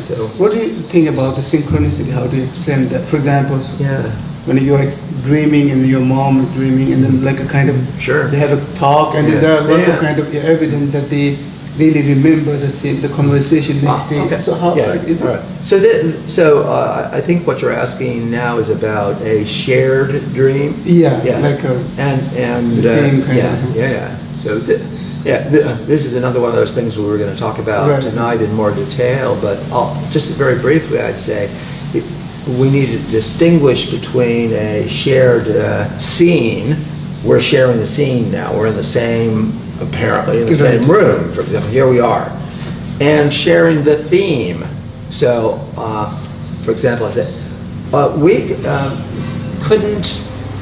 So, what do you think about the synchronicity? How do you explain that? For example, yeah, when you're dreaming and your mom is dreaming, and then like a kind of sure. they have a talk, and then there are lots of kind of evidence that they really remember the conversation next day. Okay. So how is it? All right. So I think what you're asking now is about a shared dream. Yeah, Yes. like and the same kind yeah, of. yeah. So this is another one of those things we were going to talk about tonight in more detail. But just very briefly, I'd say we need to distinguish between a shared scene. We're sharing the scene now. We're in the same. Apparently in the same room, for example, here we are, and sharing the theme. So, for example, I said, couldn't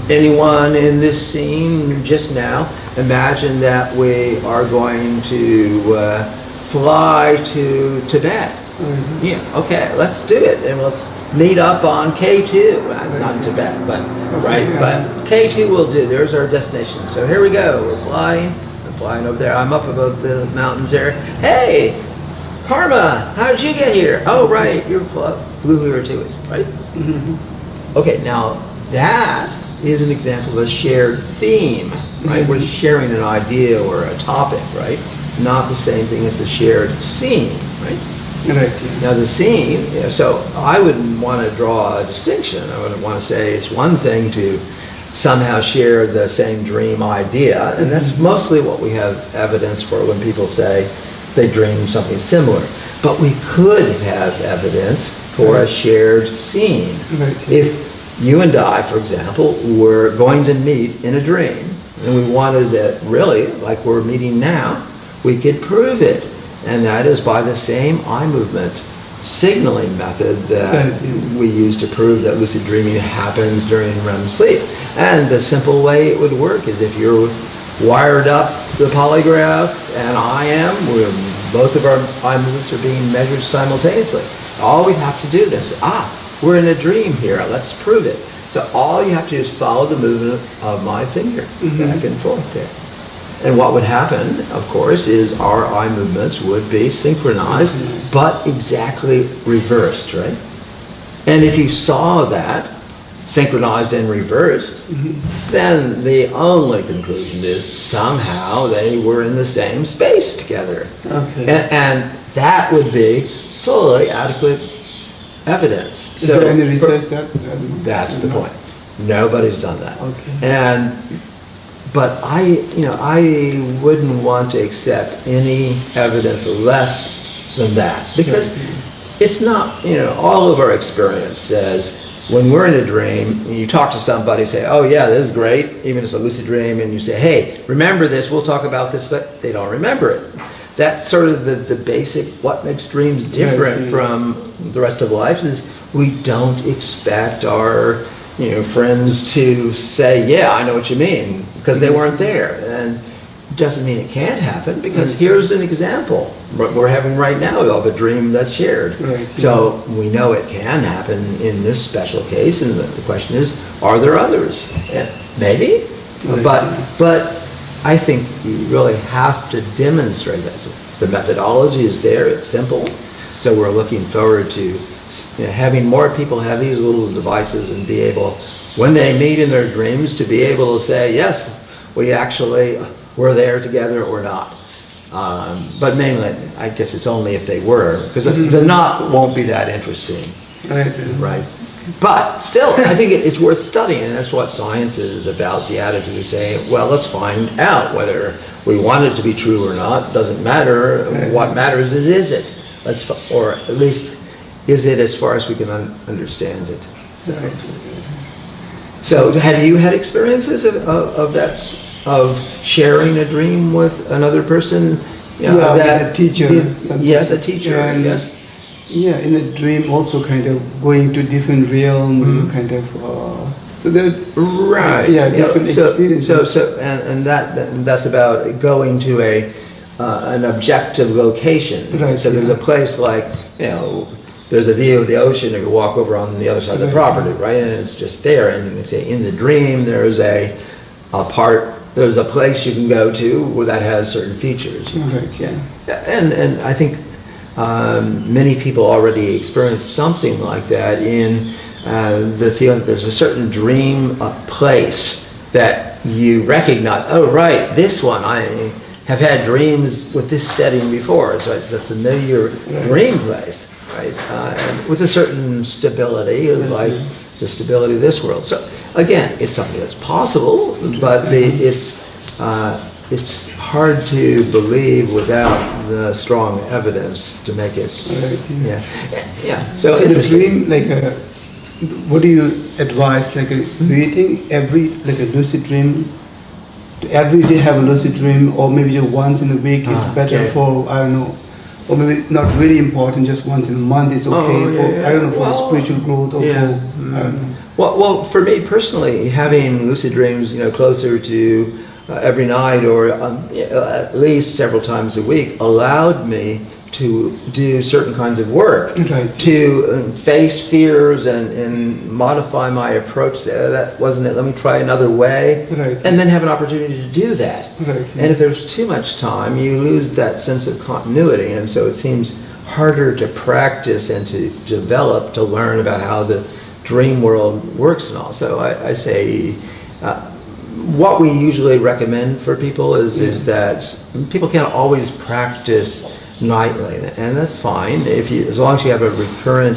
anyone in this scene just now imagine that we are going to fly to Tibet? Mm-hmm. Yeah, okay, let's do it, and let's meet up on K2, not in Tibet, but but K2 will do. There's our destination. So here we go. We're flying over there. I'm up above the mountains there. Hey, Karma, how did you get here? Oh, right, you flew here too, right? Mm-hmm. Okay, now that is an example of a shared theme, right? Mm-hmm. We're sharing an idea or a topic, right? Not the same thing as the shared scene, right? Right. Now the scene, so I wouldn't want to draw a distinction. I wouldn't want to say it's one thing to somehow share the same dream idea, and that's mostly what we have evidence for when people say they dream something similar. But we could have evidence for a shared scene. Right. If you and I, for example, were going to meet in a dream, and we wanted it really, like we're meeting now, we could prove it. And that is by the same eye movement signaling method that we use to prove that lucid dreaming happens during REM sleep. And the simple way it would work is if you're wired up the polygraph and I am, both of our eye movements are being measured simultaneously. All we have to do is, we're in a dream here, let's prove it. So all you have to do is follow the movement of my finger back and forth there. And what would happen, of course, is our eye movements would be synchronized, but exactly reversed, right? And if you saw that, synchronized and reversed, then the only conclusion is somehow they were in the same space together. Okay. And that would be fully adequate evidence. Is there any research that's the point. Nobody's done that. Okay. But I wouldn't want to accept any evidence less than that, because it's not, all of our experience says when we're in a dream, and you talk to somebody, say, oh yeah, this is great, even if it's a lucid dream, and you say, hey, remember this, we'll talk about this, but they don't remember it. That's sort of the basic, what makes dreams different from the rest of life is we don't expect our friends to say, yeah, I know what you mean, because they weren't there. And it doesn't mean it can't happen, because here's an example what we're having right now of a dream that's shared. So we know it can happen in this special case, and the question is, are there others? Maybe, but I think you really have to demonstrate that. So the methodology is there, it's simple. So we're looking forward to having more people have these little devices and be able, when they meet in their dreams, to be able to say, yes, we actually were there together or not. But mainly, I guess it's only if they were, because the not won't be that interesting. Right. But still, I think it's worth studying, and that's what science is about, the attitude to say, well, let's find out whether we want it to be true or not. Doesn't matter. What matters is it? Or at least, is it as far as we can understand it? So have you had experiences of sharing a dream with another person? A teacher. Yes, a teacher. And, yes. Yeah, in a dream, also kind of going to different realm, kind of. So there. Right. Different experiences. And that's about going to an objective location. Right. So there's a place like there's a view of the ocean if you walk over on the other side of the property, right? And it's just there. And you say in the dream there's there's a place you can go to where that has certain features. Right. Yeah. And I think many people already experience something like that in the feeling that there's a certain dream place that you recognize. Oh, right, this one, I have had dreams with this setting before, so it's a familiar dream place, right? And with a certain stability, like the stability of this world. So again, it's something that's possible, but it's hard to believe without the strong evidence to make it. So the dream, like, what do you advise? Like, do you think a lucid dream, every day have a lucid dream, or maybe just once in a week is better for, I don't know, or maybe not really important, just once in a month is okay I don't know, for spiritual growth or for, I don't know. Well, for me personally, having lucid dreams, closer to every night or at least several times a week allowed me to do certain kinds of work, to face fears and modify my approach. That wasn't it, let me try another way, and then have an opportunity to do that. And if there's too much time, you lose that sense of continuity, and so it seems harder to practice and to develop, to learn about how the dream world works and all. So I say, what we usually recommend for people is that people can't always practice nightly, and that's fine as long as you have a recurrent,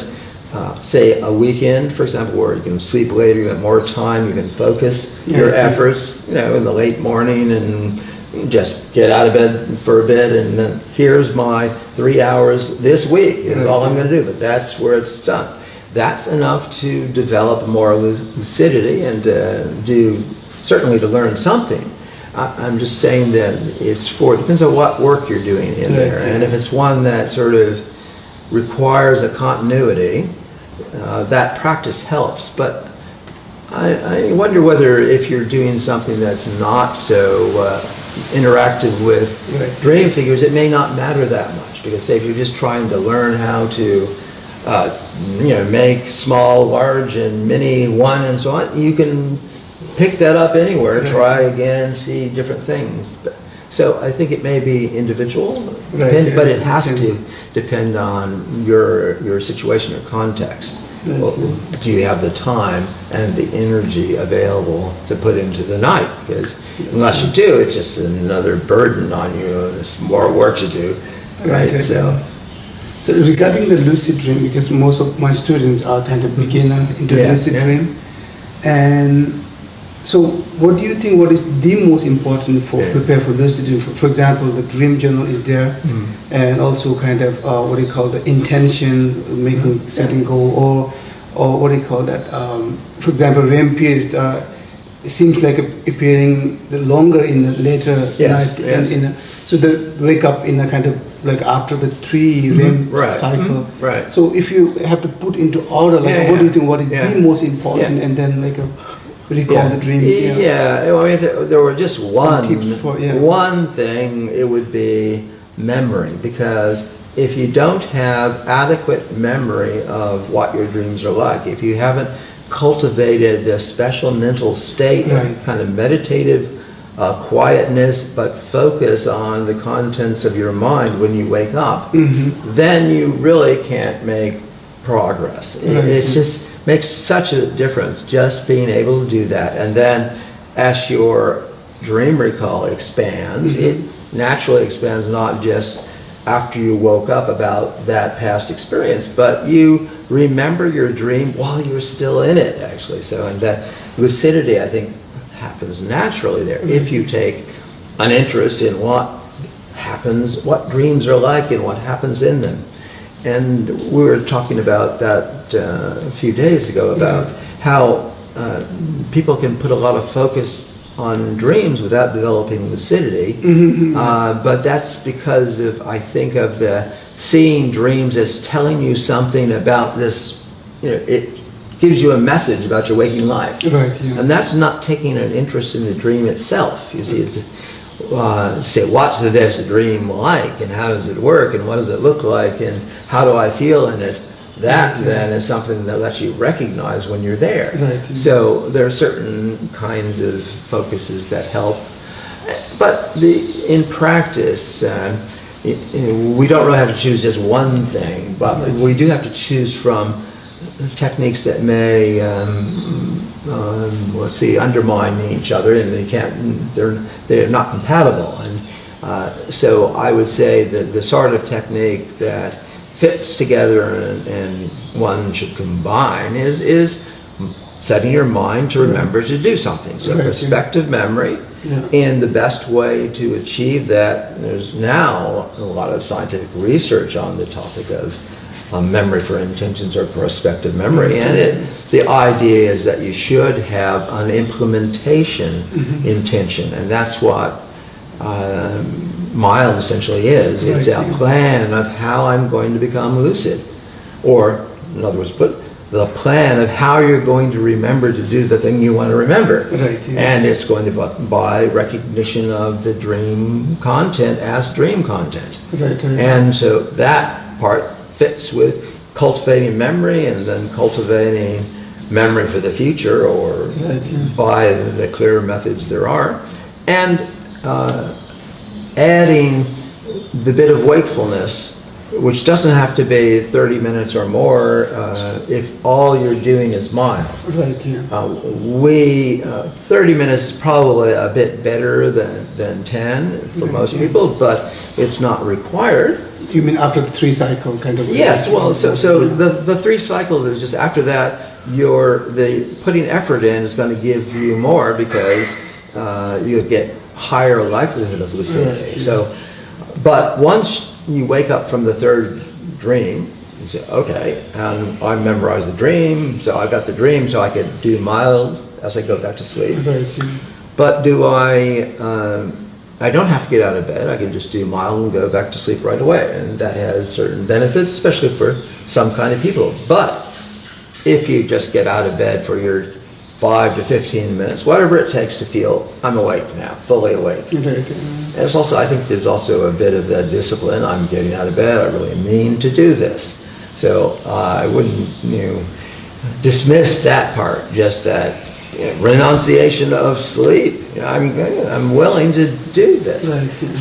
say a weekend, for example, where you can sleep later, you have more time, you can focus your efforts, in the late morning and just get out of bed for a bit, and then here's my 3 hours this week is all I'm going to do, but that's where it's done. That's enough to develop more lucidity and certainly to learn something. I'm just saying that it depends on what work you're doing in there. And if it's one that sort of requires a continuity, that practice helps. But I wonder whether if you're doing something that's not so interactive with dream figures, it may not matter that much. Because say if you're just trying to learn how to make small, large, and mini one and so on, you can pick that up anywhere, try again, see different things. So I think it may be individual, but it has to depend on your situation or context. Well, do you have the time and the energy available to put into the night? Because unless you do, it's just another burden on you. There's more work to do, right? So regarding the lucid dream, because most of my students are kind of beginner into lucid dream, and so what do you think, what is the most important for prepare for lucid dream? For example, the dream journal is there, and also kind of what do you call the intention, making setting goal, or what do you call that? For example, REM periods it seems like appearing longer in the later night, and so they wake up in a kind of like after the 3 REM cycle. So if you have to put into order, like what do you think, what is the most important, and then like recall the dreams? I mean, if there were just one thing, it would be memory, because if you don't have adequate memory of what your dreams are like, if you haven't cultivated this special mental state of kind of meditative quietness, but focus on the contents of your mind when you wake up, then you really can't make progress. It just makes such a difference, just being able to do that. And then as your dream recall expands, it naturally expands not just after you woke up about that past experience, but you remember your dream while you're still in it, actually. So, and that lucidity, I think, happens naturally there if you take an interest in what happens, what dreams are like and what happens in them. And we were talking about that a few days ago, about how people can put a lot of focus on dreams without developing lucidity, but that's because of, I think, of the seeing dreams as telling you something about this, it gives you a message about your waking life. And that's not taking an interest in the dream itself. You see, it's say, what's this dream like, and how does it work, and what does it look like, and how do I feel in it? That then is something that lets you recognize when you're there. So there are certain kinds of focuses that help. But in practice, we don't really have to choose just one thing, but we do have to choose from techniques that may, let's see, undermine each other, and they're not compatible. And so I would say that the sort of technique that fits together and one should combine is setting your mind to remember to do something. So prospective memory, and the best way to achieve that, there's now a lot of scientific research on the topic of memory for intentions or prospective memory, and the idea is that you should have an implementation intention, and that's what MILD essentially is. It's a plan of how I'm going to become lucid, or in other words, put the plan of how you're going to remember to do the thing you want to remember. And it's going to be by recognition of the dream content as dream content. And so that part fits with cultivating memory and then cultivating memory for the future, or by the clear methods there are, and adding the bit of wakefulness, which doesn't have to be 30 minutes or more if all you're doing is mild. 30 minutes is probably a bit better than 10 for most people, but it's not required. You mean after the 3 cycle kind of? Yes, well, so the 3 cycles is just after that, the putting effort in is going to give you more, because you'll get higher likelihood of lucidity. So, but once you wake up from the 3rd dream, you say, okay, I memorized the dream, so I got the dream, so I could do mild as I go back to sleep. But I don't have to get out of bed. I can just do mild and go back to sleep right away, and that has certain benefits, especially for some kind of people. But if you just get out of bed for your 5 to 15 minutes, whatever it takes to feel I'm awake now, fully awake. And it's also, I think there's also a bit of the discipline. I'm getting out of bed. I really mean to do this. So I wouldn't, dismiss that part. Just that renunciation of sleep. I'm willing to do this.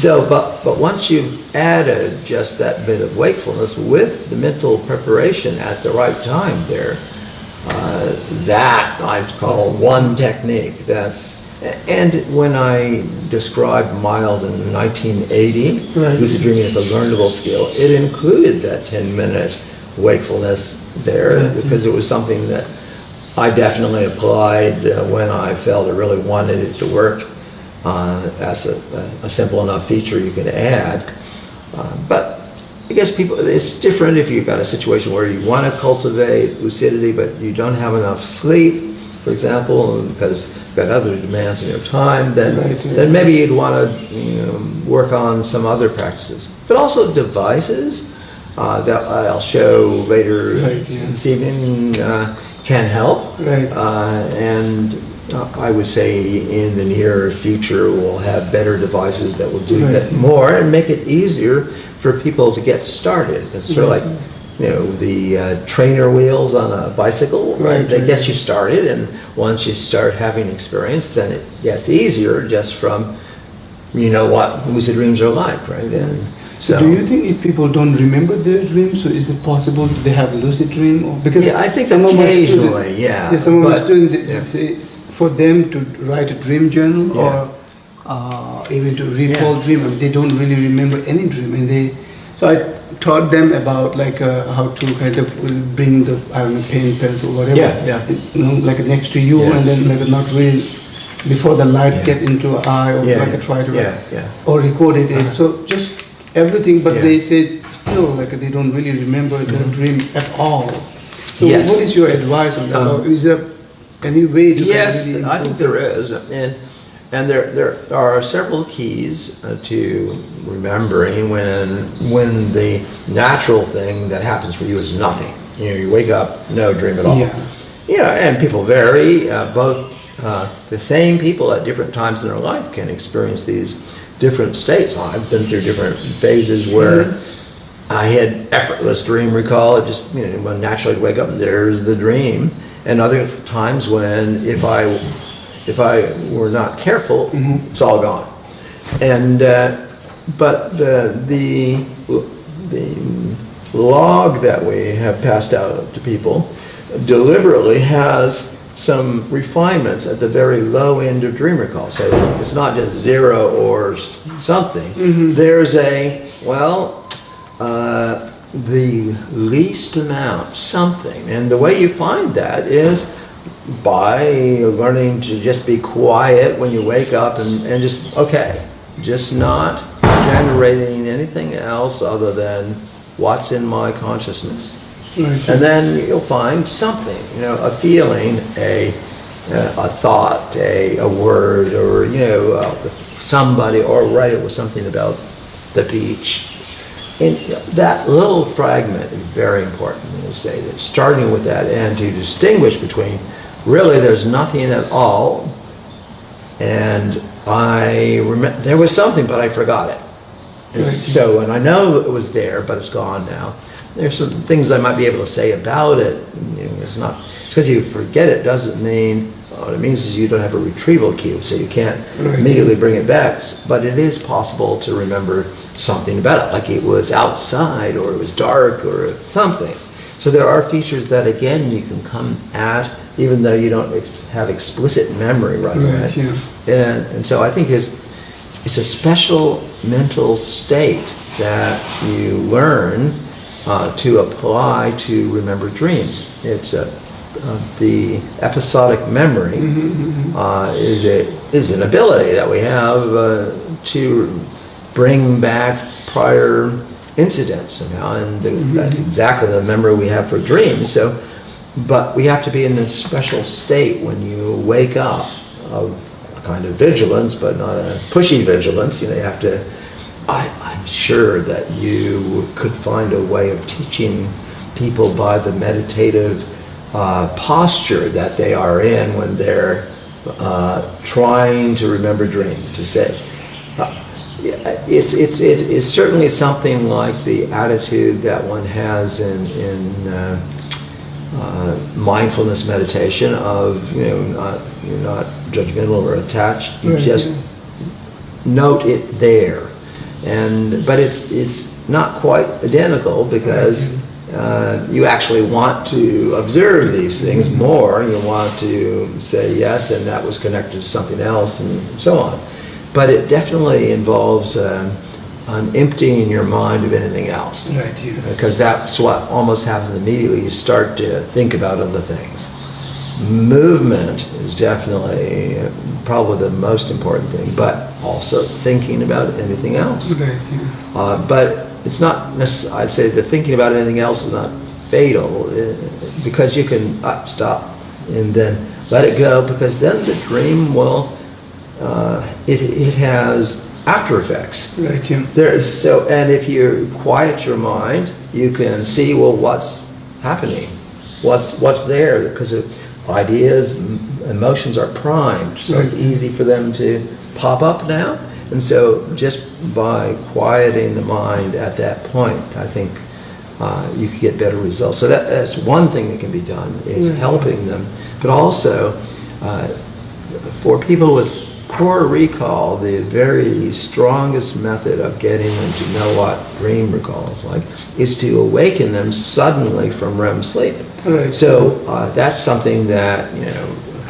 So, but once you've added just that bit of wakefulness with the mental preparation at the right time there, that I'd call one technique. And when I described mild in 1980, lucid dreaming as a learnable skill, it included that 10-minute wakefulness there, because it was something that I definitely applied when I felt I really wanted it to work as a simple enough feature you can add. But I guess it's different if you've got a situation where you want to cultivate lucidity, but you don't have enough sleep, for example, because you've got other demands in your time, then maybe you'd want to work on some other practices. But also devices that I'll show later this evening can help. And I would say in the near future we'll have better devices that will do that more and make it easier for people to get started. It's sort of like, the trainer wheels on a bicycle, they get you started, and once you start having experience, then it gets easier just from, what lucid dreams are like, right? And so do you think if people don't remember their dreams, so is it possible they have a lucid dream? Or, because I think occasionally, some of my students, they say it's for them to write a dream journal or even to recall dream. They don't really remember any dream, and so I taught them about how to kind of bring the pen, pencil, whatever, like next to you, and then not really before the light get into an eye, or try to write, or recorded it. So just everything, but they say still they don't really remember their dream at all. So what is your advice on that? Or is there any way to really I think there is, and there are several keys to remembering when the natural thing that happens for you is nothing. You wake up, no dream at all. And people vary. Both the same people at different times in their life can experience these different states. I've been through different phases where I had effortless dream recall. It just when naturally I'd wake up and there's the dream. And other times when if I were not careful, it's all gone. And but the log that we have passed out to people deliberately has some refinements at the very low end of dream recall. So it's not just 0 or something. There's the least amount, something. And the way you find that is by learning to just be quiet when you wake up and just, okay, just not generating anything else other than what's in my consciousness. Right. And then you'll find something, a feeling, a thought, a word, or, somebody, or right, it was something about the beach. And that little fragment is very important, say that starting with that and to distinguish between really there's nothing at all, and I remember there was something, but I forgot it. Right. So, and I know it was there, but it's gone now. There's some things I might be able to say about it. It's because you forget it doesn't mean, what it means is you don't have a retrieval cue, so you can't immediately bring it back. But it is possible to remember something about it, like it was outside, or it was dark, or something. So there are features that, again, you can come at, even though you don't have explicit memory right away. Yeah. And so I think it's a special mental state that you learn to apply to remember dreams. It's the episodic memory is an ability that we have to bring back prior incidents somehow, and that's exactly the memory we have for dreams. So, but we have to be in this special state when you wake up of a kind of vigilance, but not a pushy vigilance. You have to. I'm sure that you could find a way of teaching people by the meditative posture that they are in when they're trying to remember dreams. To say, it's certainly something like the attitude that one has in mindfulness meditation of you're not judgmental or attached. You just note it there. But it's not quite identical because you actually want to observe these things more. You want to say yes, and that was connected to something else, and so on. But it definitely involves emptying your mind of anything else, because that's what almost happens immediately. You start to think about other things. Movement is definitely probably the most important thing, but also thinking about anything else. But it's not necessarily, I'd say the thinking about anything else is not fatal, because you can stop and then let it go, because then the dream will, it has after effects. And if you quiet your mind, you can see, well, what's happening, what's there, because ideas, emotions are primed, so it's easy for them to pop up now. And so just by quieting the mind at that point, I think you can get better results. So that's one thing that can be done, is helping them. But also, for people with poor recall, the very strongest method of getting them to know what dream recall is like is to awaken them suddenly from REM sleep. So that's something that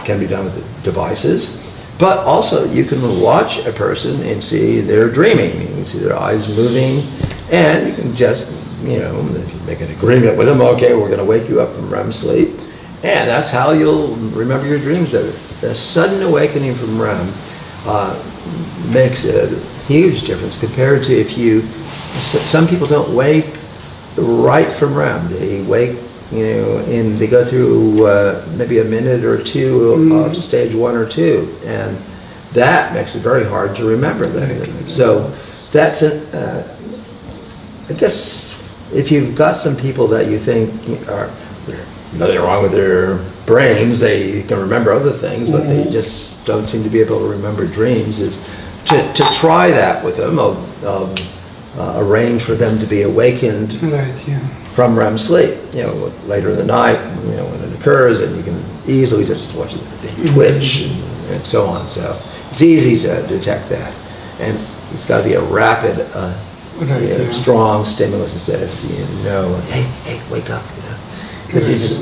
can be done with the devices, but also you can watch a person and see they're dreaming. You can see their eyes moving, and you can just make an agreement with them. Okay, we're going to wake you up from REM sleep, and that's how you'll remember your dreams better. The sudden awakening from REM makes a huge difference compared to if some people don't wake right from REM. They wake, and they go through maybe a minute or two of stage 1 or 2, and that makes it very hard to remember them. So that's I guess if you've got some people that you think are nothing wrong with their brains, they can remember other things, but they just don't seem to be able to remember dreams, is to try that with them, arrange for them to be awakened from REM sleep, later in the night, when it occurs, and you can easily just watch it, they twitch and so on. So it's easy to detect that. And It's got to be a rapid, Right, yeah. strong stimulus instead of, hey, wake up, because you just,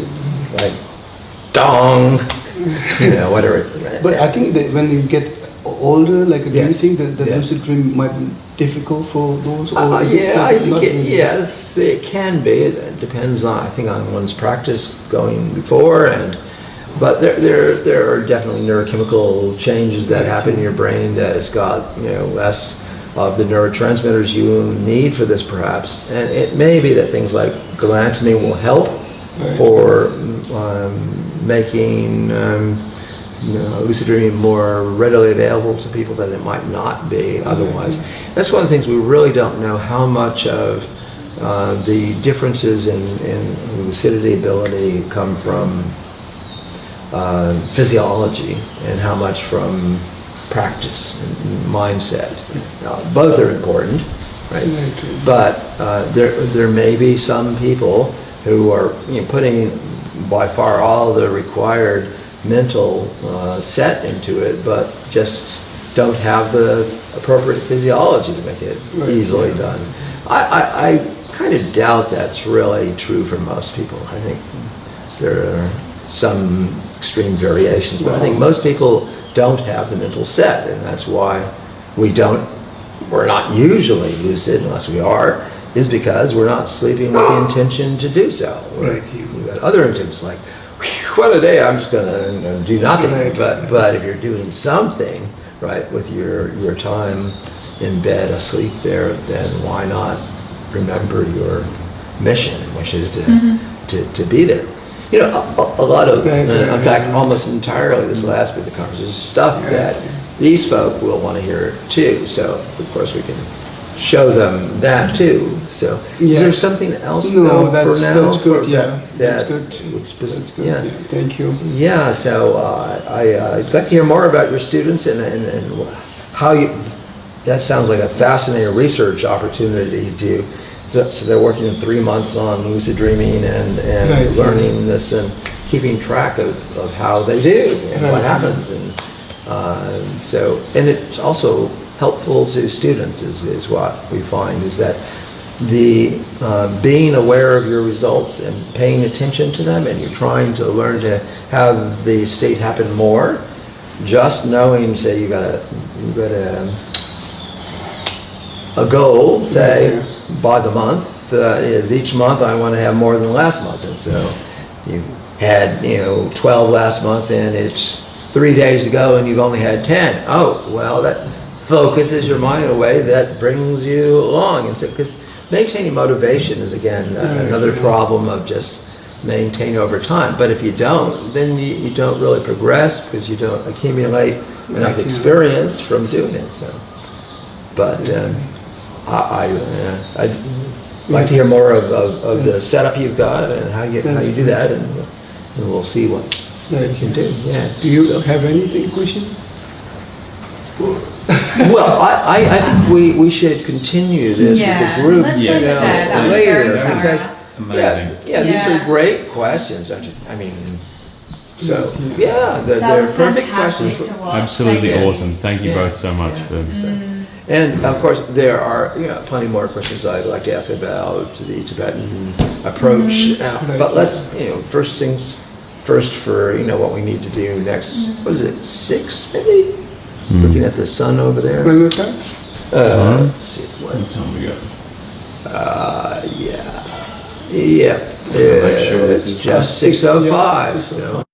like, dong, whatever. But I think that when you get older, like, do you Yes. think that the Yes. lucid dream might be difficult for those? Or is it Yeah, not- I think not really? yes, it can be. It depends on, I think, on one's practice going before, but there are definitely neurochemical changes that happen in your brain that has got less of the neurotransmitters you need for this, perhaps, and it may be that things like galantamine will help Right. for making lucid dreaming more readily available to people than it might not be otherwise. That's one of the things we really don't know, how much of the differences in lucidity ability come from physiology and how much from practice and mindset. Now, both are important, right? But there may be some people who are putting by far all the required mental set into it, but just don't have the appropriate physiology to make it easily done. I kind of doubt that's really true for most people. I think there are some extreme variations, but I think most people don't have the mental set, and that's why we're not usually lucid unless we are, is because we're not sleeping with the intention to do so. Right. We've got other intentions like, what a day, I'm just going to do nothing. Right. But if you're doing something, right, with your time in bed asleep there, then why not remember your mission, which is to be there. A lot of, in fact, almost entirely this last bit of the conversation is stuff that these folk will want to hear too. So, of course, we can show them that too. So, is there something else No, though, for now? that's good. Yeah, That's good. That's good. Yeah. Thank you. Yeah. So I'd like to hear more about your students and how you. That sounds like a fascinating research opportunity to. So they're working in 3 months on lucid dreaming and Right. learning this and keeping track of how they do and what happens. And and it's also helpful to students is what we find, is that the being aware of your results and paying attention to them, and you're trying to learn to have the state happen more. Just knowing, say you got a goal, say by the month, is each month I want to have more than last month, and so you had 12 last month and it's 3 days to go and you've only had 10. Oh, well, that focuses your mind in a way that brings you along. And so, because maintaining motivation is, again, another problem of just maintain over time. But if you don't, then you don't really progress because you don't accumulate enough experience from doing it. So, but I'd like to hear more of the setup you've got and how you do that, and we'll see what you can do. Yeah. Do you have anything, question? Well, I think we should continue this with the group later, because Amazing. these are great questions, don't you? I mean, so they're perfect questions. Absolutely awesome. Thank you both so much for. And of course, there are plenty more questions I'd like to ask about the Tibetan approach. But let's first things first for what we need to do next. What is it? 6 maybe? Looking at the sun over there. When was that? Let's see, What time we got? yeah. Make sure this It's is just 6:05. So.